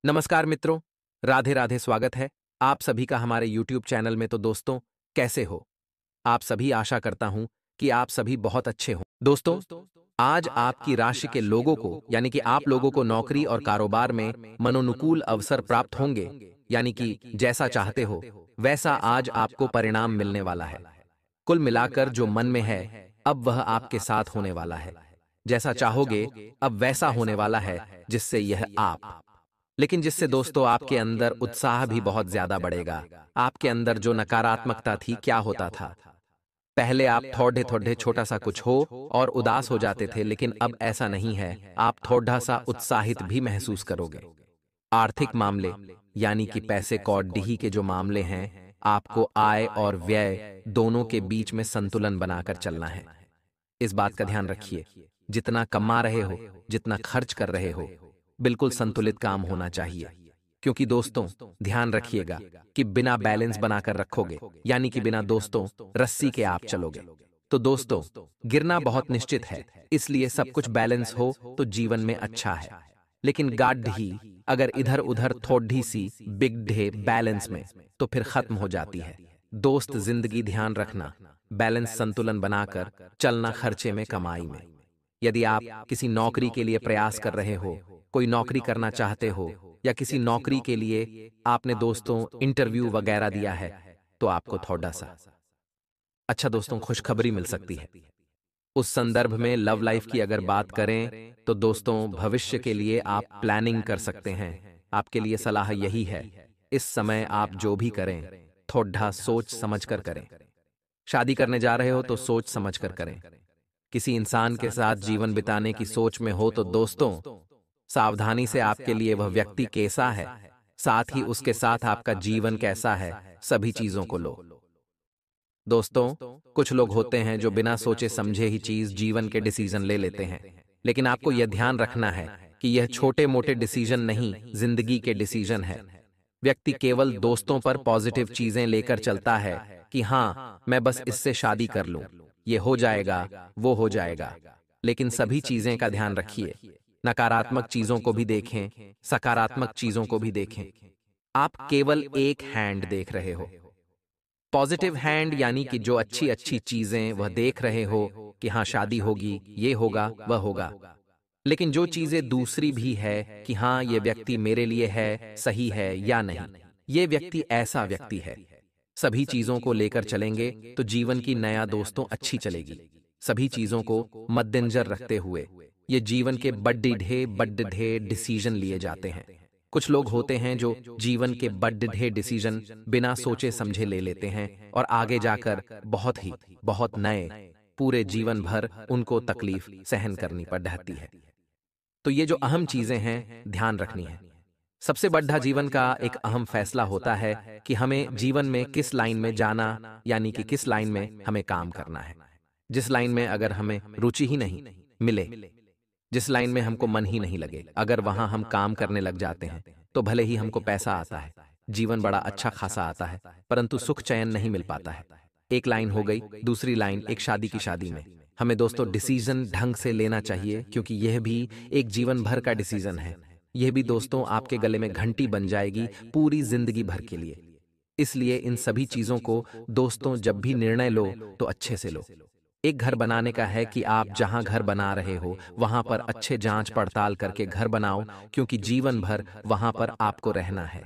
नमस्कार मित्रों, राधे राधे। स्वागत है आप सभी का हमारे YouTube चैनल में। तो दोस्तों, कैसे हो आप सभी? आशा करता हूं कि आप सभी बहुत अच्छे हो। दोस्तों, आज आपकी राशि के लोगों को यानी कि आप लोगों को नौकरी और कारोबार में मनोनुकूल अवसर प्राप्त होंगे, यानी कि जैसा चाहते हो वैसा आज आपको परिणाम मिलने वाला है। कुल मिलाकर जो मन में है अब वह आपके साथ होने वाला है। जैसा चाहोगे अब वैसा होने वाला है, जिससे यह आप लेकिन जिससे दोस्तों आपके अंदर उत्साह भी बहुत ज्यादा बढ़ेगा। आपके अंदर जो नकारात्मकता थी, क्या होता था पहले, आप थोड़े थोड़े छोटा सा कुछ हो और उदास हो जाते थे, लेकिन अब ऐसा नहीं है। आप थोड़ा सा उत्साहित भी महसूस करोगे। आर्थिक मामले यानी कि पैसे कौड़ी के जो मामले हैं, आपको आय और व्यय दोनों के बीच में संतुलन बनाकर चलना है। इस बात का ध्यान रखिए, जितना कमा रहे हो, जितना खर्च कर रहे हो, बिल्कुल संतुलित काम होना चाहिए। क्योंकि दोस्तों, ध्यान रखिएगा कि बिना बैलेंस बनाकर रखोगे, यानी कि बिना दोस्तों रस्सी के आप चलोगे, तो दोस्तों गिरना बहुत निश्चित है। इसलिए सब कुछ बैलेंस हो तो जीवन में अच्छा है। लेकिन गाढ़ी अगर इधर उधर थोड़ी सी बिगड़े बैलेंस में, तो फिर खत्म हो जाती है। दोस्त जिंदगी ध्यान रखना, बैलेंस संतुलन बनाकर चलना, खर्चे में कमाई में। यदि आप किसी नौकरी के लिए प्रयास कर रहे हो, कोई नौकरी करना चाहते हो, या किसी नौकरी के लिए आपने दोस्तों इंटरव्यू वगैरह दिया है, तो आपको थोड़ा सा अच्छा दोस्तों खुशखबरी मिल सकती है। उस संदर्भ में लव लाइफ की अगर बात करें, तो दोस्तों भविष्य के लिए आप प्लानिंग कर सकते हैं। आपके लिए सलाह यही है, इस समय आप जो भी करें थोड़ा सोच समझ कर करें। शादी करने जा रहे हो तो सोच समझ कर करें। किसी इंसान के साथ जीवन बिताने की सोच में हो तो दोस्तों सावधानी से आपके लिए वह व्यक्ति कैसा है, साथ ही उसके साथ आपका जीवन कैसा है, सभी चीजों को लो। दोस्तों, कुछ लोग होते हैं जो बिना सोचे समझे ही चीज जीवन के डिसीजन ले लेते हैं, लेकिन आपको यह ध्यान रखना है कि यह छोटे मोटे डिसीजन नहीं, जिंदगी के डिसीजन है। व्यक्ति केवल दोस्तों पर पॉजिटिव चीजें लेकर चलता है कि हाँ मैं बस इससे शादी कर लूं, ये हो जाएगा, वो हो जाएगा। लेकिन सभी चीजें का ध्यान रखिए, नकारात्मक चीजों को भी देखें, सकारात्मक चीजों को भी देखें। आप केवल एक हैंड देख रहे हो, पॉजिटिव हैंड, यानी कि जो अच्छी अच्छी चीजें वह देख रहे हो कि हाँ शादी होगी, ये होगा, वह होगा। लेकिन जो चीजें दूसरी भी है कि हाँ ये व्यक्ति मेरे लिए है, सही है या नहीं, ये व्यक्ति ऐसा व्यक्ति है, सभी चीजों को लेकर चलेंगे तो जीवन की नया दोस्तों अच्छी चलेगी। सभी चीजों को मद्देनजर रखते हुए ये जीवन के बड्ढे डिसीजन लिए जाते हैं। कुछ लोग होते हैं जो जीवन के बड्ढे डिसीजन बिना सोचे समझे ले लेते हैं और आगे जाकर बहुत नए पूरे जीवन भर उनको तकलीफ सहन करनी पड़ जाती है। तो ये जो अहम चीजें हैं ध्यान रखनी है। सबसे बड़ा जीवन का एक अहम फैसला होता है कि हमें जीवन में किस लाइन में जाना, यानी कि किस लाइन में हमें काम करना है। जिस लाइन में अगर हमें रुचि ही नहीं मिले, जिस लाइन में हमको मन ही नहीं लगे, अगर वहां हम काम करने लग जाते हैं, तो भले ही हमको पैसा आता है, जीवन बड़ा अच्छा खासा आता है, परंतु सुख चैन नहीं मिल पाता है। एक लाइन हो गई, दूसरी लाइन एक शादी की शादी में हमें दोस्तों डिसीजन ढंग से लेना चाहिए, क्योंकि यह भी एक जीवन भर का डिसीजन है। यह भी दोस्तों आपके गले में घंटी बन जाएगी पूरी जिंदगी भर के लिए। इसलिए इन सभी चीजों को दोस्तों जब भी निर्णय लो तो अच्छे से लो। एक घर बनाने का है कि आप जहां घर बना रहे हो वहां पर अच्छे जांच पड़ताल करके घर बनाओ, क्योंकि जीवन भर वहां पर आपको रहना है।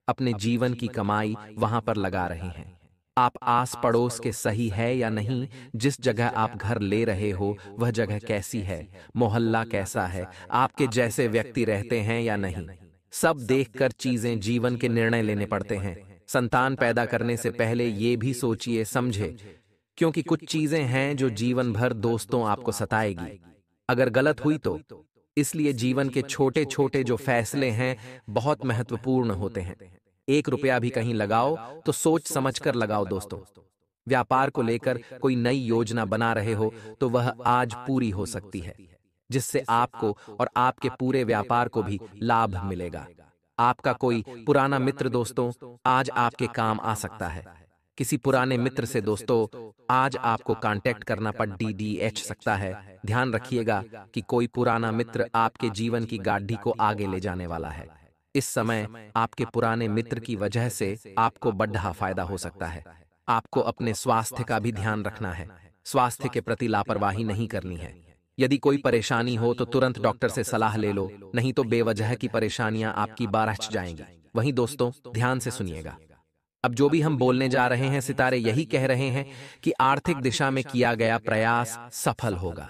अपने जीवन की कमाई वहां पर लगा रहे हैं। आप आस पड़ोस के सही है या नहीं, जिस जगह आप घर ले रहे हो वह जगह कैसी है, मोहल्ला कैसा है, आपके जैसे व्यक्ति रहते हैं या नहीं, सब देखकर चीजें जीवन के निर्णय लेने पड़ते हैं। संतान पैदा करने से पहले ये भी सोचिए समझे, क्योंकि कुछ चीजें हैं जो जीवन भर दोस्तों आपको सताएगी अगर गलत हुई तो। इसलिए जीवन के छोटे छोटे जो फैसले हैं बहुत महत्वपूर्ण होते हैं। 1 रुपया भी कहीं लगाओ तो सोच समझकर लगाओ दोस्तों। व्यापार को लेकर कोई नई योजना बना रहे हो तो वह आज पूरी हो सकती है, जिससे आपको और आपके पूरे व्यापार को भी लाभ मिलेगा। आपका कोई पुराना मित्र दोस्तों आज आपके काम आ सकता है। किसी पुराने मित्र से दोस्तों आज आपको कांटेक्ट करना पड़ DDH सकता है। ध्यान रखिएगा कि कोई पुराना मित्र आपके जीवन की गाड़ी को आगे ले जाने वाला है। इस समय आपके पुराने मित्र की वजह से आपको बड़ा फायदा हो सकता है। आपको अपने स्वास्थ्य का भी ध्यान रखना है। स्वास्थ्य के प्रति लापरवाही नहीं करनी है। यदि कोई परेशानी हो तो तुरंत डॉक्टर से सलाह ले लो, नहीं तो बेवजह की परेशानियां आपकी बारह जाएंगी। वहीं दोस्तों, ध्यान से सुनिएगा। अब जो भी हम बोलने जा रहे हैं, सितारे यही कह रहे हैं कि आर्थिक दिशा में किया गया प्रयास सफल होगा।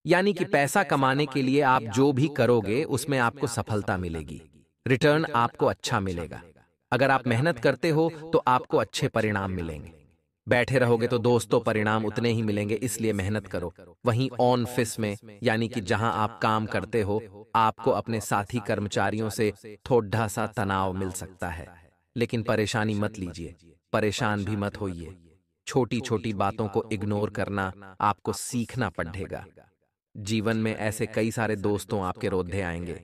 यानी कि पैसा कमाने के लिए आप जो भी करोगे उसमें आपको सफलता मिलेगी। रिटर्न आपको अच्छा मिलेगा। अगर आप मेहनत करते हो तो आपको अच्छे परिणाम मिलेंगे। बैठे रहोगे तो दोस्तों परिणाम उतने ही मिलेंगे, इसलिए मेहनत करो। वहीं ऑन ऑफिस में, यानी कि जहां आप काम करते हो, आपको अपने साथी कर्मचारियों से थोड़ा सा तनाव मिल सकता है। लेकिन परेशानी मत लीजिए, परेशान भी मत होइए। छोटी छोटी बातों को इग्नोर करना आपको सीखना पड़ेगा। जीवन में ऐसे कई सारे दोस्तों आपके रोधे आएंगे।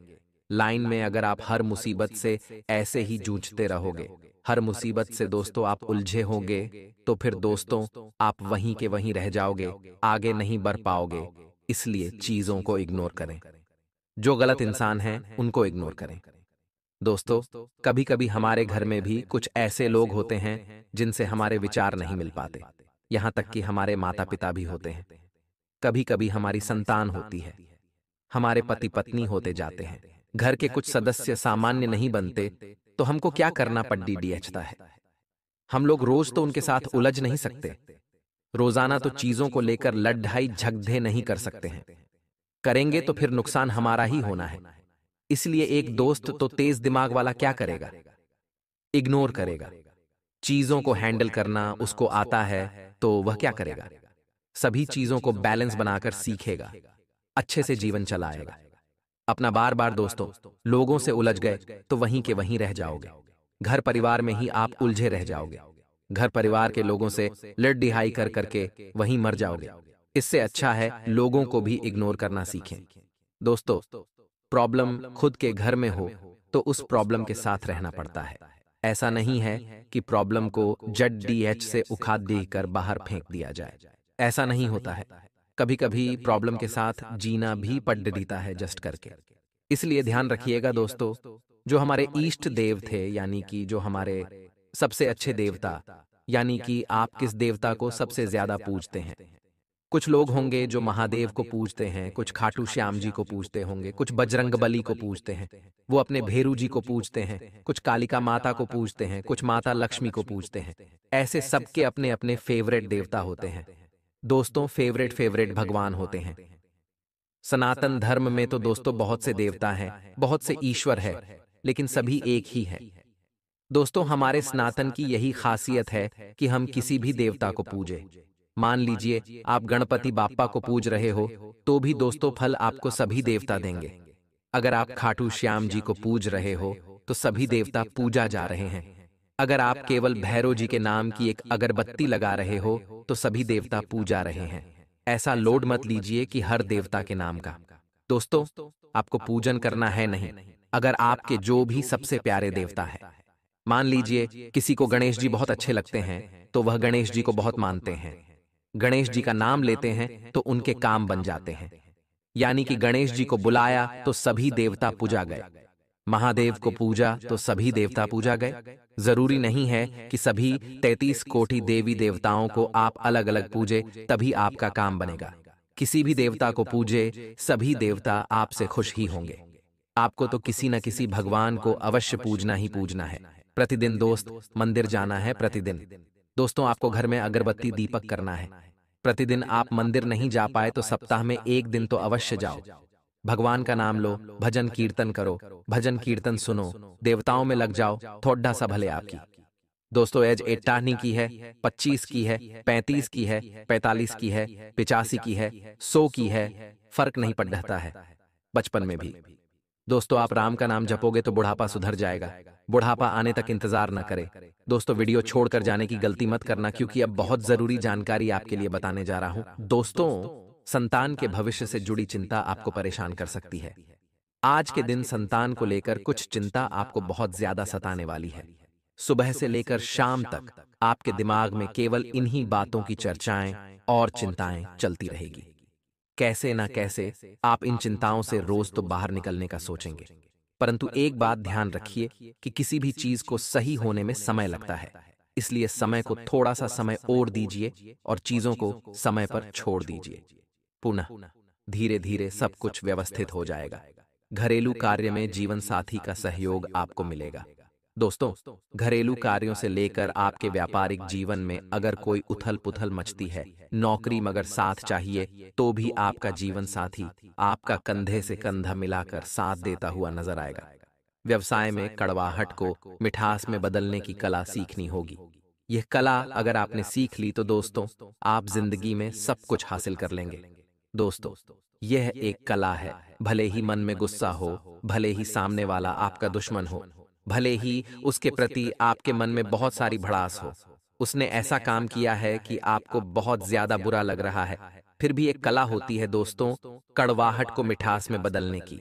लाइन में अगर आप हर मुसीबत से ऐसे ही जूझते रहोगे, हर मुसीबत से दोस्तों आप उलझे होंगे, तो फिर दोस्तों आप वहीं के वहीं रह जाओगे, आगे नहीं बढ़ पाओगे। इसलिए चीजों को इग्नोर करें। जो गलत इंसान हैं उनको इग्नोर करें। दोस्तों, कभी कभी हमारे घर में भी कुछ ऐसे लोग होते हैं जिनसे हमारे विचार नहीं मिल पाते। यहां तक कि हमारे माता पिता भी होते हैं। कभी कभी हमारी संतान होती है, हमारे पति पत्नी होते जाते हैं। घर के कुछ सदस्य सामान्य नहीं बनते, तो हमको क्या करना पड़ता है। हम लोग रोज तो उनके साथ उलझ नहीं सकते। रोजाना तो चीजों को लेकर लड़ाई झगड़े नहीं कर सकते हैं। करेंगे तो फिर नुकसान हमारा ही होना है। इसलिए एक दोस्त तो तेज दिमाग वाला क्या करेगा? इग्नोर करेगा। चीजों को हैंडल करना उसको आता है, तो वह क्या करेगा? सभी चीजों को बैलेंस बनाकर सीखेगा, अच्छे से जीवन चलाएगा। अपना बार बार दोस्तों, लोगों से उलझ गए तो वहीं के वहीं रह जाओगे। घर परिवार में ही आप उलझे रह जाओगे। घर परिवार के लोगों से लड़ डिहाई कर करके वहीं मर जाओगे। इससे अच्छा है लोगों को भी इग्नोर करना सीखें। दोस्तों, प्रॉब्लम खुद के घर में हो तो उस प्रॉब्लम के साथ रहना पड़ता है। ऐसा नहीं है कि प्रॉब्लम को जड डीएच से उखाड़ देकर बाहर फेंक दिया जाए। ऐसा नहीं होता है। कभी कभी प्रॉब्लम के साथ जीना भी पड़ देता है जस्ट करके। इसलिए ध्यान रखिएगा दोस्तों, जो हमारे इष्ट देव थे, यानी कि जो हमारे सबसे अच्छे देवता, यानी कि आप किस देवता को सबसे ज्यादा पूजते हैं। कुछ लोग होंगे जो महादेव को पूजते हैं, कुछ खाटू श्याम जी को पूजते होंगे, कुछ बजरंगबली को पूजते हैं, वो अपने भेरू जी को पूजते हैं, कुछ कालिका माता को पूजते हैं, कुछ माता लक्ष्मी को पूजते हैं। ऐसे सबके अपने अपने फेवरेट देवता होते हैं। दोस्तों, फेवरेट फेवरेट भगवान होते हैं। सनातन धर्म में तो दोस्तों बहुत से देवता हैं, बहुत से ईश्वर है, लेकिन सभी एक ही है। दोस्तों, हमारे सनातन की यही खासियत है कि हम किसी भी देवता को पूजे। मान लीजिए आप गणपति बाप्पा को पूज रहे हो, तो भी दोस्तों फल आपको सभी देवता देंगे। अगर आप खाटू श्याम जी को पूज रहे हो तो सभी देवता पूजा जा रहे हैं। अगर आप केवल भैरव जी के नाम की एक अगरबत्ती लगा रहे हो तो सभी देवता पूजा रहे हैं। ऐसा लोड मत लीजिए कि हर देवता के नाम का। दोस्तों, आपको पूजन करना है नहीं, अगर आपके जो भी सबसे प्यारे देवता है। मान लीजिए किसी को गणेश जी बहुत अच्छे लगते हैं, तो वह गणेश जी को बहुत मानते हैं। गणेश जी का नाम लेते हैं तो उनके काम बन जाते हैं। यानी कि गणेश जी को बुलाया तो सभी देवता पूजा गए। महादेव को पूजा तो सभी देवता पूजा गए। जरूरी नहीं है कि सभी 33 कोटि देवी देवताओं को आप अलग अलग पूजे तभी आपका काम बनेगा। किसी भी देवता को पूजे, सभी देवता आपसे खुश ही होंगे। आपको तो किसी न किसी भगवान को अवश्य पूजना ही पूजना है। प्रतिदिन दोस्त मंदिर जाना है। प्रतिदिन दोस्तों आपको घर में अगरबत्ती दीपक करना है। प्रतिदिन आप मंदिर नहीं जा पाए तो सप्ताह में एक दिन तो अवश्य जाओ। भगवान का नाम लो, भजन कीर्तन करो, भजन कीर्तन सुनो, देवताओं में लग जाओ, थोड़ा सा भले आपकी। दोस्तों, एज 18 की है, 25 की है, 35 की है, 45 की है, 85 की है, 100 की है, फर्क नहीं पड़ता है। बचपन में भी दोस्तों आप राम का नाम जपोगे तो बुढ़ापा सुधर जाएगा। बुढ़ापा आने तक इंतजार न करें। दोस्तों, वीडियो छोड़कर जाने की गलती मत करना, क्योंकि अब बहुत जरूरी जानकारी आपके लिए बताने जा रहा हूं। दोस्तों, संतान के भविष्य से जुड़ी चिंता आपको परेशान कर सकती है। आज के दिन संतान को लेकर कुछ चिंता आपको बहुत ज्यादा सताने वाली है। सुबह से लेकर शाम तक आपके दिमाग में केवल इन्हीं बातों की चर्चाएं और चिंताएं चलती रहेगी। कैसे ना कैसे आप इन चिंताओं से रोज तो बाहर निकलने का सोचेंगे, परंतु एक बात ध्यान रखिए कि किसी भी चीज को सही होने में समय लगता है, इसलिए समय को थोड़ा सा समय और दीजिए और चीजों को समय पर छोड़ दीजिए। पुनः धीरे धीरे सब कुछ व्यवस्थित हो जाएगा। घरेलू कार्य में जीवन साथी का सहयोग आपको मिलेगा। दोस्तों, घरेलू कार्यों से लेकर आपके व्यापारिक जीवन में अगर कोई उथल पुथल मचती है, नौकरी मगर साथ चाहिए, तो भी आपका जीवन साथी आपका कंधे से कंधा मिलाकर साथ देता हुआ नजर आएगा। व्यवसाय में कड़वाहट को मिठास में बदलने की कला सीखनी होगी। यह कला अगर आपने सीख ली तो दोस्तों, आप जिंदगी में सब कुछ हासिल कर लेंगे। दोस्तों, यह एक कला है। भले ही मन में गुस्सा हो, भले ही सामने वाला आपका दुश्मन हो, भले ही उसके प्रति आपके मन में बहुत सारी भड़ास हो, उसने ऐसा काम किया है कि आपको बहुत ज्यादा बुरा लग रहा है, फिर भी एक कला होती है दोस्तों, कड़वाहट को मिठास में बदलने की।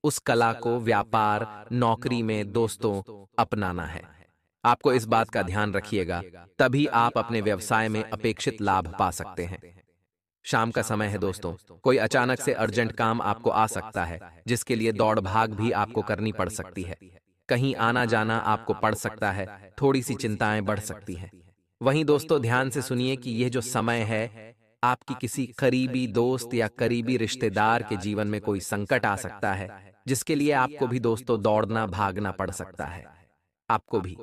उस कला को व्यापार, नौकरी में दोस्तों अपनाना है। आपको इस बात का ध्यान रखिएगा, तभी आप अपने व्यवसाय में अपेक्षित लाभ पा सकते हैं। शाम का समय है दोस्तों, कोई अचानक से अर्जेंट काम आपको आ सकता है, जिसके लिए दौड़ भाग भी आपको करनी पड़ सकती है। कहीं आना जाना आपको पड़ सकता है, थोड़ी सी चिंताएं बढ़ सकती हैं। वहीं दोस्तों, ध्यान से सुनिए कि यह जो समय है, आपकी किसी करीबी दोस्त या करीबी रिश्तेदार के जीवन में कोई संकट आ सकता है, जिसके लिए आपको भी दोस्तों दौड़ना भागना पड़ सकता है। आपको भी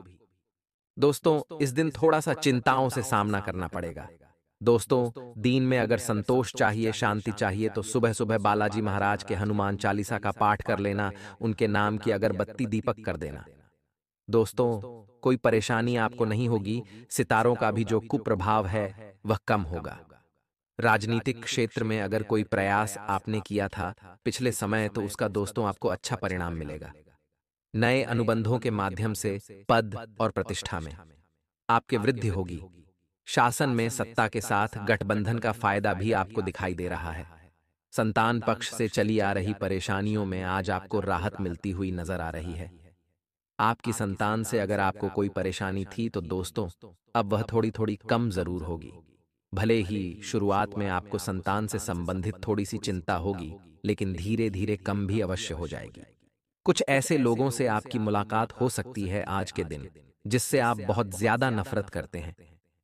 दोस्तों इस दिन थोड़ा सा चिंताओं से सामना करना पड़ेगा। दोस्तों, दिन में अगर संतोष चाहिए, शांति चाहिए, तो सुबह सुबह बालाजी महाराज के हनुमान चालीसा का पाठ कर लेना, उनके नाम की अगरबत्ती दीपक कर देना। दोस्तों, कोई परेशानी आपको नहीं होगी, सितारों का भी जो कुप्रभाव है वह कम होगा। राजनीतिक क्षेत्र में अगर कोई प्रयास आपने किया था पिछले समय, तो उसका दोस्तों आपको अच्छा परिणाम मिलेगा। नए अनुबंधों के माध्यम से पद और प्रतिष्ठा में आपके वृद्धि होगी। शासन में सत्ता के साथ गठबंधन का फायदा भी आपको दिखाई दे रहा है। संतान पक्ष से चली आ रही परेशानियों में आज आपको राहत मिलती हुई नजर आ रही है। आपकी संतान से अगर आपको कोई परेशानी थी तो दोस्तों, अब वह थोड़ी थोड़ी कम जरूर होगी। भले ही शुरुआत में आपको संतान से संबंधित थोड़ी सी चिंता होगी, लेकिन धीरे धीरे कम भी अवश्य हो जाएगी। कुछ ऐसे लोगों से आपकी मुलाकात हो सकती है आज के दिन, जिससे आप बहुत ज्यादा नफरत करते हैं।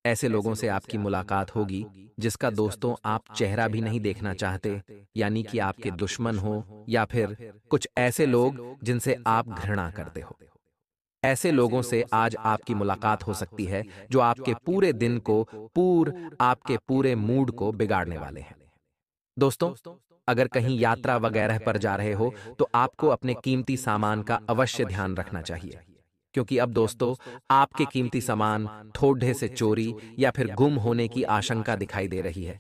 ऐसे लोगों से आपकी मुलाकात होगी जिसका दोस्तों आप चेहरा भी नहीं देखना चाहते, यानी कि आपके दुश्मन हो या फिर कुछ ऐसे लोग जिनसे आप घृणा करते हो। ऐसे लोगों से आज आपकी मुलाकात हो सकती है जो आपके पूरे दिन को, आपके पूरे मूड को बिगाड़ने वाले हैं। दोस्तों, अगर कहीं यात्रा वगैरह पर जा रहे हो तो आपको अपने कीमती सामान का अवश्य ध्यान रखना चाहिए, क्योंकि अब दोस्तों आपके कीमती सामान थोड़े से चोरी या फिर गुम होने की आशंका दिखाई दे रही है।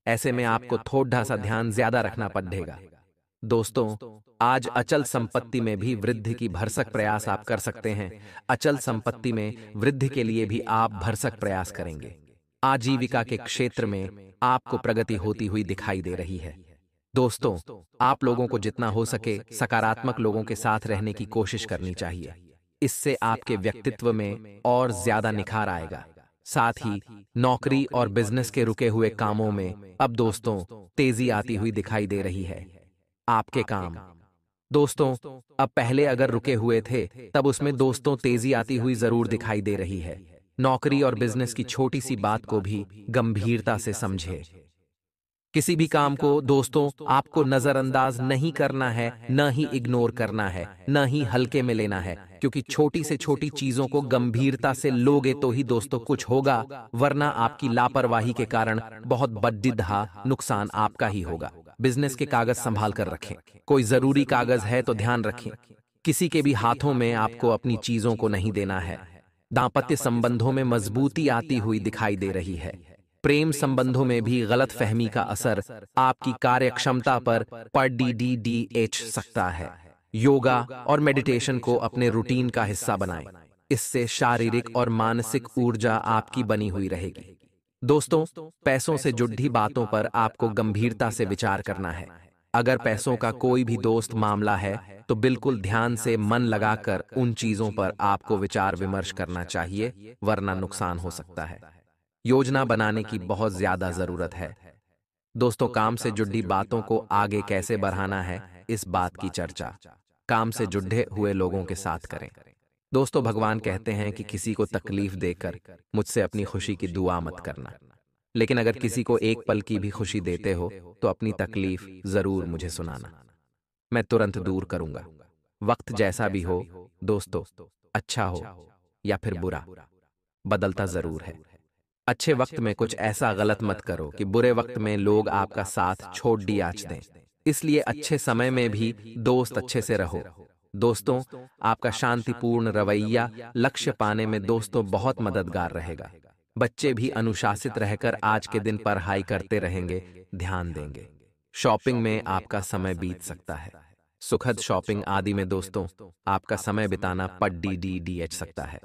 ऐसे में आपको थोड़ा सा ध्यान ज्यादा रखना पड़ेगा। दोस्तों, आज अचल संपत्ति में भी वृद्धि की भरसक प्रयास आप कर सकते हैं। अचल संपत्ति में वृद्धि के लिए भी आप भरसक प्रयास करेंगे। आजीविका के क्षेत्र में आपको प्रगति होती हुई दिखाई दे रही है। दोस्तों, आप लोगों को जितना हो सके सकारात्मक लोगों के साथ रहने की कोशिश करनी चाहिए। इससे आपके व्यक्तित्व में और ज्यादा निखार आएगा। साथ ही नौकरी और बिजनेस के रुके हुए कामों में अब दोस्तों तेजी आती हुई दिखाई दे रही है। आपके काम दोस्तों अब पहले अगर रुके हुए थे, तब उसमें दोस्तों तेजी आती हुई जरूर दिखाई दे रही है। नौकरी और बिजनेस की छोटी सी बात को भी गंभीरता से समझे। किसी भी काम को दोस्तों आपको नजरअंदाज नहीं करना है, न ही इग्नोर करना है, न ही हल्के में लेना है, क्योंकि छोटी से छोटी चीजों को गंभीरता से लोगे तो ही दोस्तों कुछ होगा, वरना आपकी लापरवाही के कारण बहुत बड्ढा नुकसान आपका ही होगा। बिजनेस के कागज संभाल कर रखें। कोई जरूरी कागज है तो ध्यान रखें, किसी के भी हाथों में आपको अपनी चीजों को नहीं देना है। दांपत्य संबंधों में मजबूती आती हुई दिखाई दे रही है। प्रेम संबंधों में भी गलत फहमी का असर आपकी कार्यक्षमता पर पड़ सकता है। योगा और मेडिटेशन को अपने रूटीन का हिस्सा बनाएं। इससे शारीरिक और मानसिक ऊर्जा आपकी बनी हुई रहेगी। दोस्तों, पैसों से जुड़ी बातों पर आपको गंभीरता से विचार करना है। अगर पैसों का कोई भी दोस्त मामला है तो बिल्कुल ध्यान से मन लगाकर उन चीजों पर आपको विचार विमर्श करना चाहिए, वरना नुकसान हो सकता है। योजना बनाने की बहुत ज्यादा जरूरत है। दोस्तों, काम से जुड़ी बातों को आगे कैसे बढ़ाना है, इस बात की चर्चा काम से जुड़े हुए लोगों के साथ करें। दोस्तों, भगवान कहते हैं कि किसी को तकलीफ देकर मुझसे अपनी खुशी की दुआ मत करना, लेकिन अगर किसी को एक पल की भी खुशी देते हो तो अपनी तकलीफ जरूर मुझे सुनाना, मैं तुरंत दूर करूंगा। वक्त जैसा भी हो दोस्तों, अच्छा हो या फिर बुरा, बदलता जरूर है। अच्छे वक्त में कुछ ऐसा गलत मत करो कि बुरे वक्त में लोग आपका साथ छोड़ दियाच दें। इसलिए अच्छे समय में भी दोस्त अच्छे से रहो। दोस्तों, आपका शांतिपूर्ण रवैया लक्ष्य पाने में दोस्तों बहुत मददगार रहेगा। बच्चे भी अनुशासित रहकर आज के दिन पढ़ाई करते रहेंगे, ध्यान देंगे। शॉपिंग में आपका समय बीत सकता है। सुखद शॉपिंग आदि में दोस्तों आपका समय बिताना पड़ सकता है।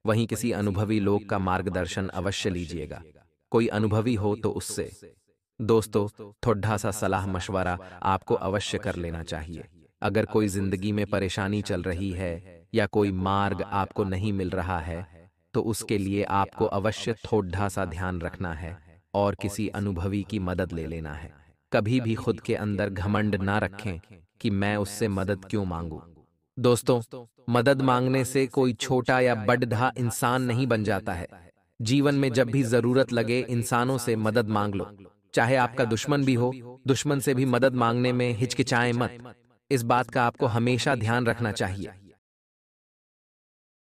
वहीं किसी अनुभवी लोग का मार्गदर्शन अवश्य लीजिएगा। कोई अनुभवी हो तो उससे दोस्तों थोड़ा सा सलाह मशवरा आपको अवश्य कर लेना चाहिए। अगर कोई जिंदगी में परेशानी चल रही है या कोई मार्ग आपको नहीं मिल रहा है तो उसके लिए आपको अवश्य थोड़ा सा ध्यान रखना है और किसी अनुभवी की मदद ले लेना है। कभी भी खुद के अंदर घमंड ना रखें कि मैं उससे मदद क्यों मांगूं। दोस्तों, मदद मांगने से कोई छोटा या बड़ा इंसान नहीं बन जाता है। जीवन में जब भी जरूरत लगे इंसानों से मदद मांग लो, चाहे आपका दुश्मन भी हो। दुश्मन से भी मदद मांगने में हिचकिचाएं मत। इस बात का आपको हमेशा ध्यान रखना चाहिए।